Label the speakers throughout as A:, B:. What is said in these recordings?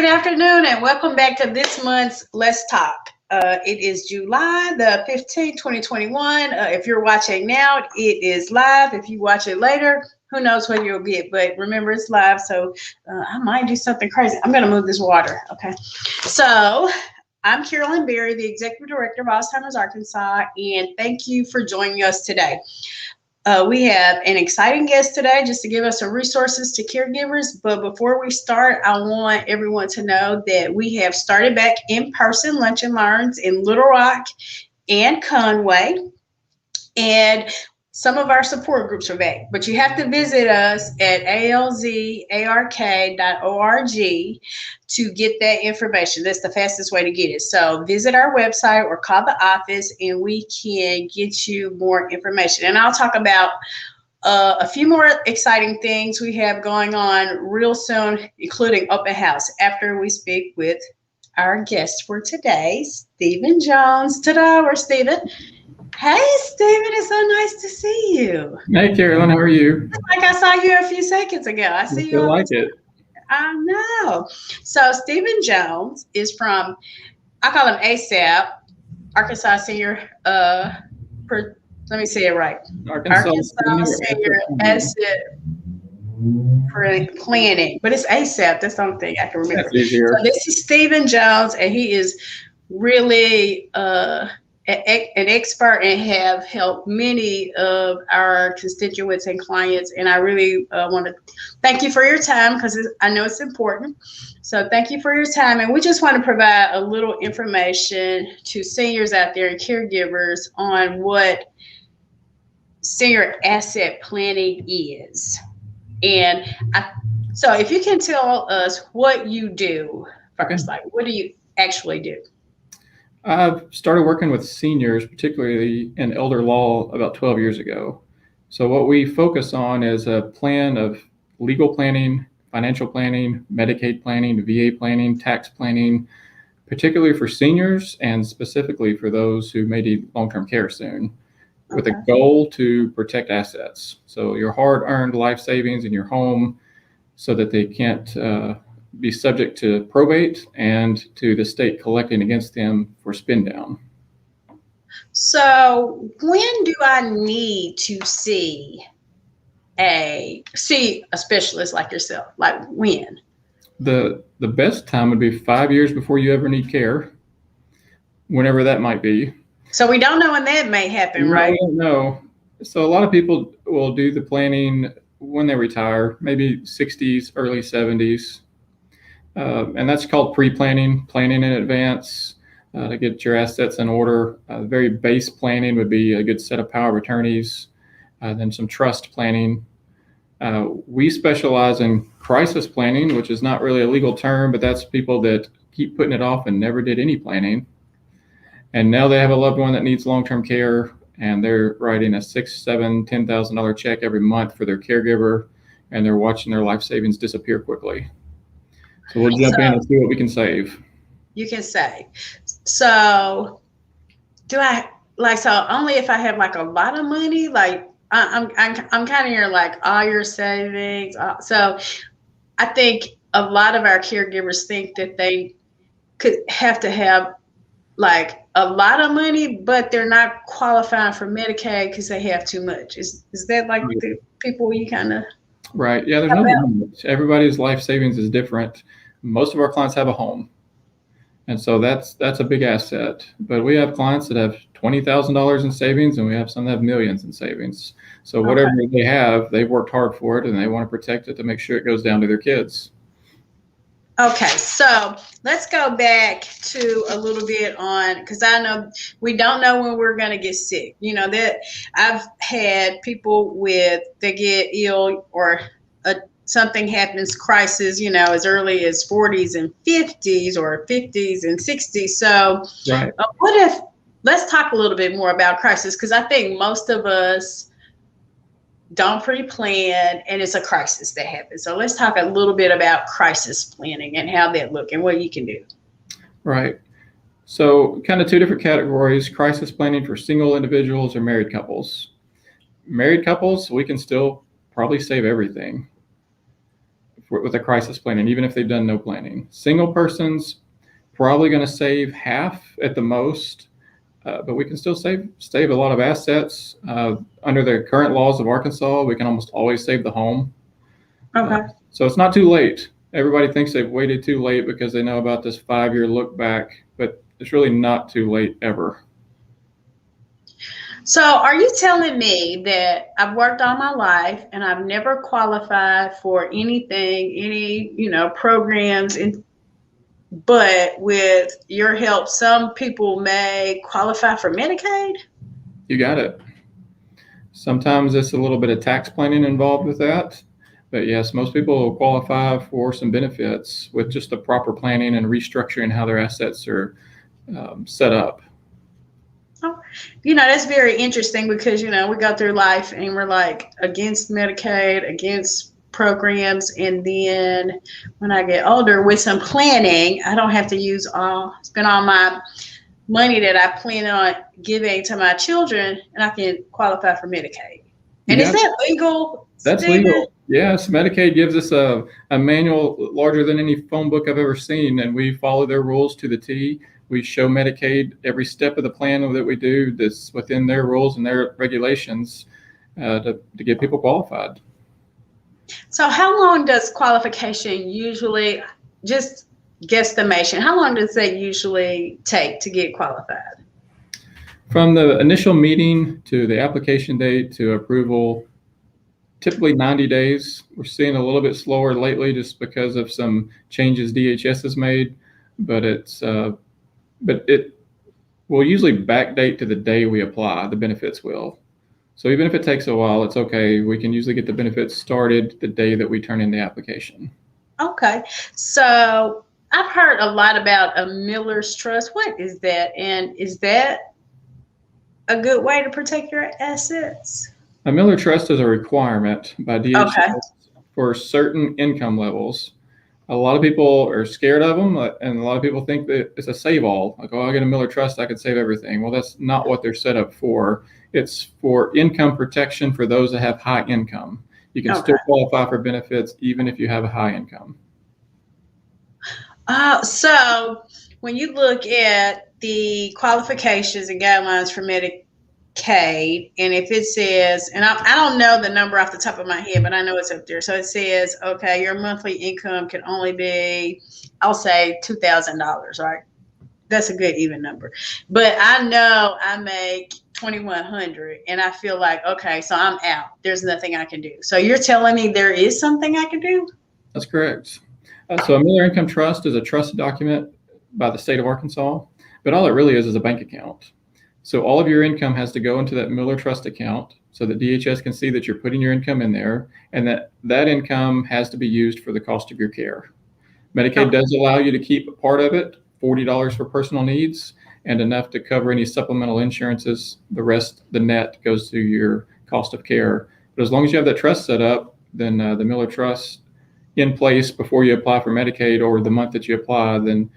A: afternoon, and welcome back to this month's Let's Talk. It is July the 15th, 2021. If you're watching now, it is live. If you watch it later, who knows what you'll get, but remember it's live, so I might do something crazy. I'm going to move this water, okay? So I'm Carolyn, the Executive Director of Alzheimer's Arkansas, and thank you for joining us today. We have an exciting guest today just to give us some resources to caregivers. But before we start, I want everyone to know that we have started back in-person lunch and learns in Little Rock and Conway. And some of our support groups are back, but you have to visit us at alzark.org to get that information. That's the fastest way to get it. So visit our website or call the office and we can get you more information. And I'll talk about a few more exciting things we have going on real soon, including open house, after we speak with our guest for today, Stephen Jones. Ta-da, we're Stephen. Hey, Stephen, it's so nice to see you.
B: Hey, Carolyn, how are you?
A: Like I saw you a few seconds ago. I see you.
B: I like it.
A: I know. So Stephen Jones is from, I call him ASAP, Arkansas Senior, let me say it right. Arkansas Senior Asset Planning. But it's ASAP. That's the only thing I can remember.
B: That's easier.
A: So this is Stephen Jones, and he is really an expert and have helped many of our constituents and clients. And I really want to thank you for your time because I know it's important. So thank you for your time. And we just want to provide a little information to seniors out there and caregivers on what senior asset planning is. And so if you can tell us what you do first, like what do you actually do?
B: I've started working with seniors, particularly in elder law, about 12 years ago. So what we focus on is a plan of legal planning, financial planning, Medicaid planning, VA planning, tax planning, particularly for seniors and specifically for those who may need long-term care soon, with a goal to protect assets. So your hard-earned life savings in your home so that they can't be subject to probate and to the state collecting against them for spin down.
A: So when do I need to see a specialist like yourself? Like when?
B: The best time would be 5 years before you ever need care, whenever that might be.
A: So we don't know when that may happen, right?
B: I don't know. So a lot of people will do the planning when they retire, maybe 60s, early 70s. And that's called pre-planning, planning in advance to get your assets in order. Very base planning would be a good set of power of attorneys, then some trust planning. We specialize in crisis planning, which is not really a legal term, but that's people that keep putting it off and never did any planning. And now they have a loved one that needs long-term care, and they're writing a $6,000, $7,000, $10,000 check every month for their caregiver, and they're watching their life savings disappear quickly. So we'll jump in and see what we can save.
A: You can save. So do I so only if I have like a lot of money, like I'm kind of here like all your savings. So I think a lot of our caregivers think that they could have to have like a lot of money, but they're not qualifying for Medicaid because they have too much. Is that like the people you kind of?
B: Right. Yeah, there's no limit. Everybody's life savings is different. Most of our clients have a home. And so that's a big asset. But we have clients that have $20,000 in savings, and we have some that have millions in savings. So whatever they have, they've worked hard for it, and they want to protect it to make sure it goes down to their kids.
A: Okay, so let's go back to a little bit on, because I know we don't know when we're going to get sick. You know, that I've had people they get ill or something happens, crisis, you know, as early as 40s and 50s or 50s and 60s. So
B: right.
A: Let's talk a little bit more about crisis, because I think most of us don't pre-plan and it's a crisis that happens. So let's talk a little bit about crisis planning and how that look and what you can do.
B: Right. So kind of two different categories: crisis planning for single individuals or married couples. Married couples, we can still probably save everything. with a crisis planning, even if they've done no planning. Single persons probably going to save half at the most, but we can still save a lot of assets. Under the current laws of Arkansas, we can almost always save the home.
A: Okay.
B: So it's not too late. Everybody thinks they've waited too late because they know about this 5-year look back, but it's really not too late ever.
A: So are you telling me that I've worked all my life and I've never qualified for anything, any, programs, but with your help, some people may qualify for Medicaid?
B: You got it. Sometimes it's a little bit of tax planning involved with that. But yes, most people will qualify for some benefits with just the proper planning and restructuring how their assets are set up.
A: Oh, that's very interesting because, we go through life and we're like against Medicaid, against programs. And then when I get older with some planning, I don't have to spend all my money that I plan on giving to my children, and I can qualify for Medicaid. And is that legal?
B: That's legal. Yes, Medicaid gives us a manual larger than any phone book I've ever seen, and we follow their rules to the T. We show Medicaid every step of the plan that we do that's within their rules and their regulations to get people qualified.
A: So how long does qualification usually, just guesstimation, how long does that usually take to get qualified?
B: From the initial meeting to the application date to approval, typically 90 days. We're seeing a little bit slower lately just because of some changes DHS has made, but it will usually backdate to the day we apply. The benefits will. So even if it takes a while, it's okay. We can usually get the benefits started the day that we turn in the application.
A: Okay. So I've heard a lot about a Miller's Trust. What is that? And is that a good way to protect your assets?
B: A Miller Trust is a requirement by DHS for certain income levels. A lot of people are scared of them, and a lot of people think that it's a save-all. Like, I get a Miller Trust, I could save everything. Well, that's not what they're set up for. It's for income protection for those that have high income. You can still qualify for benefits even if you have a high income.
A: So when you look at the qualifications and guidelines for Medicaid, and if it says, and I don't know the number off the top of my head, but I know it's up there. So it says, okay, your monthly income can only be, I'll say $2,000, right? That's a good even number. But I know I make $2,100 and I feel like, okay, so I'm out. There's nothing I can do. So you're telling me there is something I can do?
B: That's correct. So a Miller Income Trust is a trust document by the state of Arkansas, but all it really is a bank account. So all of your income has to go into that Miller Trust account so that DHS can see that you're putting your income in there, and that income has to be used for the cost of your care. Medicaid does allow you to keep a part of it, $40 for personal needs, and enough to cover any supplemental insurances. The rest, the net, goes to your cost of care. But as long as you have that trust set up, then the Miller Trust in place before you apply for Medicaid or the month that you apply, then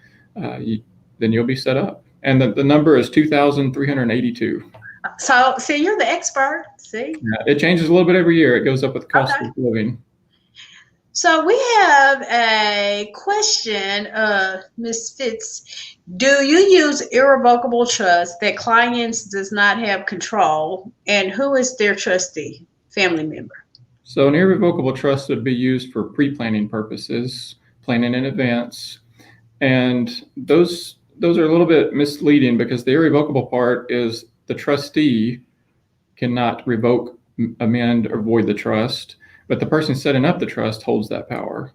B: you'll be set up. And the number is 2,382.
A: So, see, you're the expert. See,
B: it changes a little bit every year. It goes up with the cost of living.
A: So we have a question, Ms. Fitz. Do you use irrevocable trust that clients does not have control, and who is their trustee? Family member.
B: So an irrevocable trust would be used for pre-planning purposes, planning in advance, and those are a little bit misleading because the irrevocable part is the trustee cannot revoke, amend, or void the trust, but the person setting up the trust holds that power.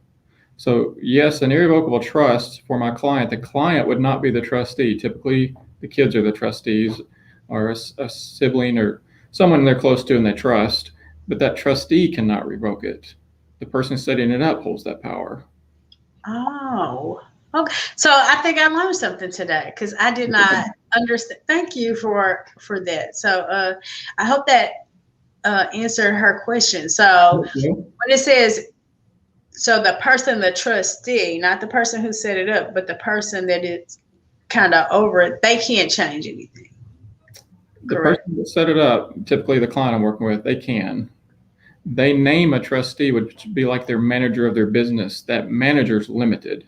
B: So yes, an irrevocable trust for my client, the client would not be the trustee. Typically, the kids are the trustees, or a sibling or someone they're close to and they trust, but that trustee cannot revoke it. The person setting it up holds that power.
A: Oh, okay. So I think I learned something today because I did not understand. Thank you for that. So I hope that answered her question. So when it says, so the person, the trustee, not the person who set it up, but the person that is kind of over it, they can't change anything. The
B: person that set it up, typically the client I'm working with, they can. they name a trustee, which would be like their manager of their business. That manager's limited.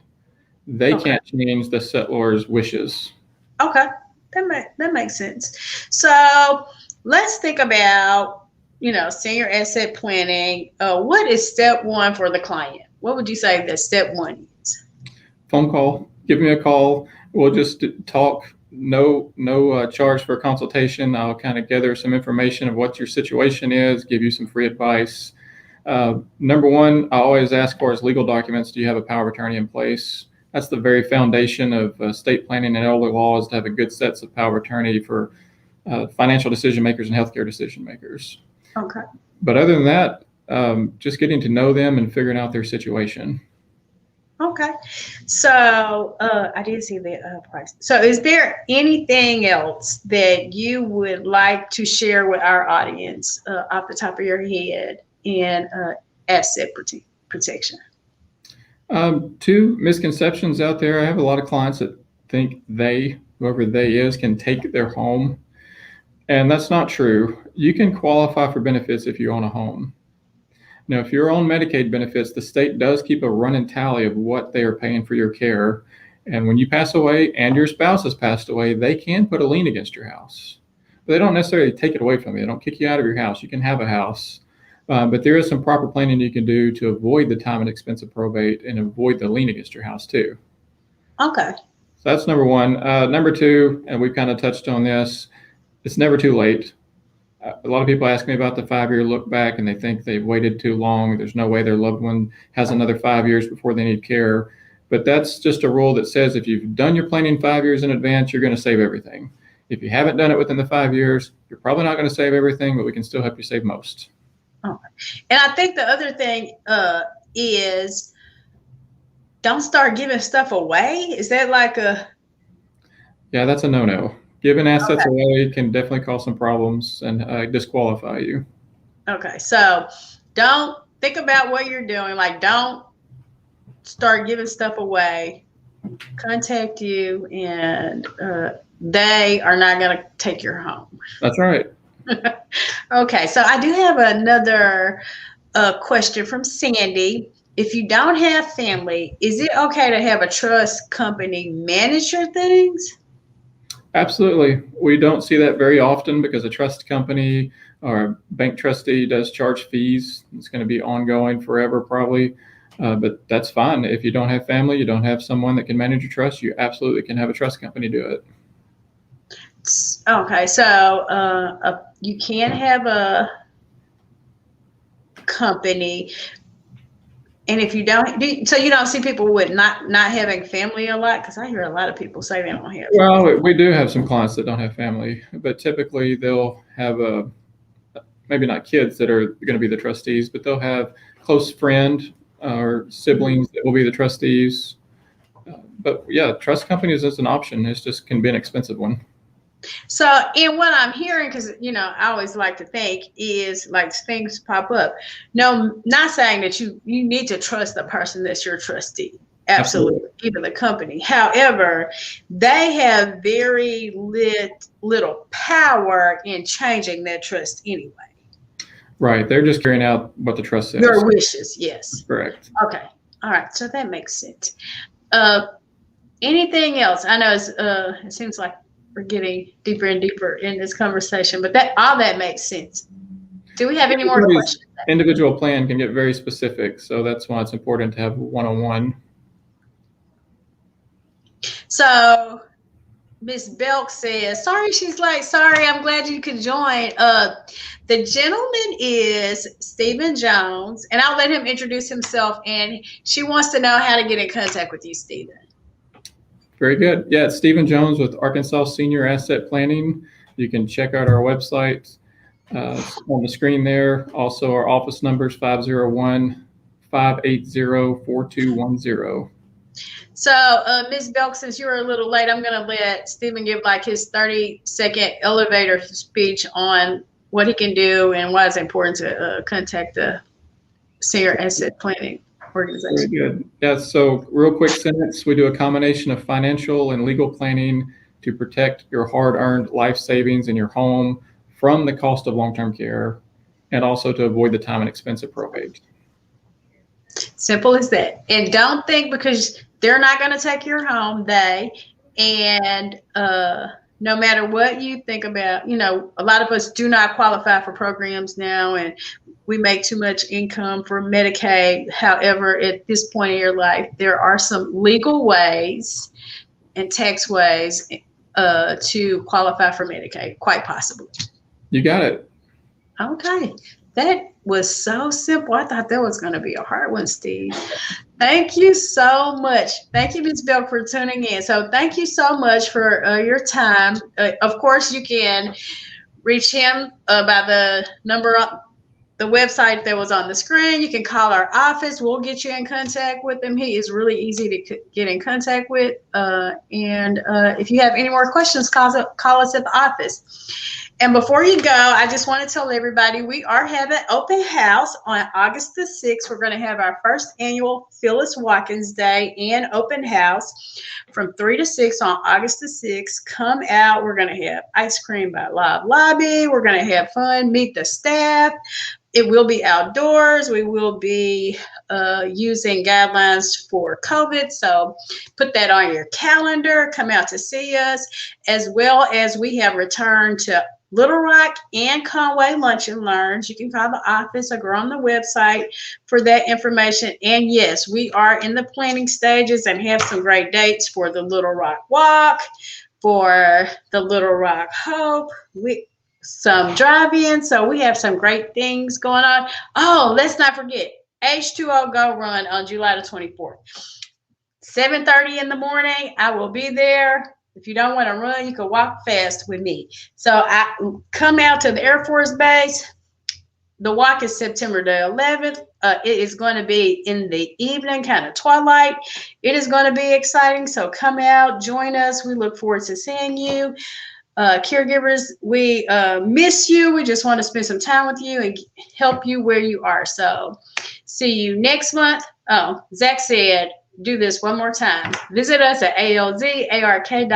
B: They can't change the settlor's wishes.
A: Okay, that makes sense. So let's think about, senior asset planning. What is step one for the client? What would you say that step one is?
B: Phone call. Give me a call. We'll just talk. No charge for a consultation. I'll kind of gather some information of what your situation is, give you some free advice. Number one, I always ask for is legal documents. Do you have a power of attorney in place? That's the very foundation of estate planning and elder law, is to have a good sets of power of attorney for financial decision makers and healthcare decision makers.
A: Okay.
B: But other than that, just getting to know them and figuring out their situation.
A: Okay. So I did see the price. So is there anything else that you would like to share with our audience off the top of your head in asset protection?
B: Two misconceptions out there. I have a lot of clients that think whoever they is, can take their home. And that's not true. You can qualify for benefits if you own a home. Now, if you're on Medicaid benefits, the state does keep a running tally of what they are paying for your care. And when you pass away and your spouse has passed away, they can put a lien against your house. But they don't necessarily take it away from you. They don't kick you out of your house. You can have a house. But there is some proper planning you can do to avoid the time and expense of probate and avoid the lien against your house too.
A: Okay.
B: So that's number one. Number two, and we've kind of touched on this, it's never too late. A lot of people ask me about the 5-year look back and they think they've waited too long. There's no way their loved one has another 5 years before they need care. But that's just a rule that says if you've done your planning 5 years in advance, you're going to save everything. If you haven't done it within the 5 years, you're probably not going to save everything, but we can still help you save most.
A: Okay. And I think the other thing is don't start giving stuff away. Is that like a...
B: Yeah, that's a no-no. Giving assets away can definitely cause some problems and disqualify you.
A: Okay, so don't think about what you're doing. Like, don't start giving stuff away. Contact you, and they are not going to take your home.
B: That's right.
A: Okay, so I do have another question from Sandy. If you don't have family, is it okay to have a trust company manage your things?
B: Absolutely. We don't see that very often because a trust company or a bank trustee does charge fees. It's going to be ongoing forever probably, but that's fine. If you don't have family, you don't have someone that can manage your trust, you absolutely can have a trust company do it.
A: Okay, so you can have a company, and if you don't, so you don't see people with not having family a lot? Because I hear a lot of people say they don't have.
B: Well, we do have some clients that don't have family, but typically they'll have maybe not kids that are going to be the trustees, but they'll have close friend or siblings that will be the trustees. But yeah, trust companies is an option. It just can be an expensive one.
A: So, and what I'm hearing, because, I always like to think is like things pop up. No, not saying that you need to trust the person that's your trustee. Absolutely. Even the company. However, they have very little power in changing that trust anyway.
B: Right. They're just carrying out what the trust says.
A: Your wishes. Yes.
B: That's correct.
A: Okay. All right. So that makes sense. Anything else? I know it seems like we're getting deeper and deeper in this conversation, but all that makes sense. Do we have any more questions?
B: Individual plan can get very specific, so that's why it's important to have one-on-one.
A: So Miss Belk says, sorry, she's like, sorry, I'm glad you could join. The gentleman is Stephen Jones, and I'll let him introduce himself, and she wants to know how to get in contact with you, Stephen.
B: Very good. Yeah, it's Stephen Jones with Arkansas Senior Asset Planning. You can check out our website on the screen there. Also, our office number is 501-580-4210.
A: So, Ms. Belk, since you were a little late, I'm going to let Stephen give like his 30-second elevator speech on what he can do and why it's important to contact the Senior Asset Planning organization.
B: Very good. Yeah, so real quick sentence, we do a combination of financial and legal planning to protect your hard-earned life savings in your home from the cost of long-term care. and also to avoid the time and expense of probate.
A: Simple as that. And don't think because they're not going to take your home, and no matter what you think about, a lot of us do not qualify for programs now, and we make too much income for Medicaid. However, at this point in your life, there are some legal ways and tax ways to qualify for Medicaid, quite possibly.
B: You got it.
A: Okay. That was so simple. I thought that was going to be a hard one, Steve. Thank you so much. Thank you, Ms. Bell, for tuning in. So thank you so much for your time. Of course, you can reach him by the number on the website that was on the screen. You can call our office. We'll get you in contact with him. He is really easy to get in contact with. And if you have any more questions, call us at the office. And before you go, I just want to tell everybody we are having open house on August the 6th. We're going to have our first annual Phyllis Watkins Day and open house from 3 to 6 on August the 6th. Come out. We're going to have ice cream by Live Lobby. We're going to have fun, meet the staff. It will be outdoors. We will be using guidelines for COVID. So put that on your calendar. Come out to see us, as well as we have returned to Little Rock and Conway Lunch and Learns. You can call the office or go on the website for that information. And yes, we are in the planning stages and have some great dates for the Little Rock Walk, for the Little Rock Hope, some drive-in. So we have some great things going on. Oh, let's not forget H2O Go Run on July the 24th. 7:30 in the morning. I will be there. If you don't want to run, you can walk fast with me. So I come out to the Air Force Base. The walk is September the 11th. It is going to be in the evening, kind of twilight. It is going to be exciting. So come out, join us. We look forward to seeing you. Caregivers, we miss you. We just want to spend some time with you and help you where you are. So see you next month. Oh, Zach said, do this one more time. Visit us at alzark.org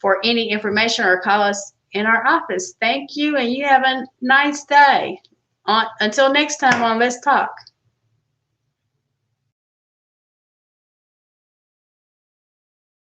A: for any information or call us in our office. Thank you, and you have a nice day. Until next time on Let's Talk.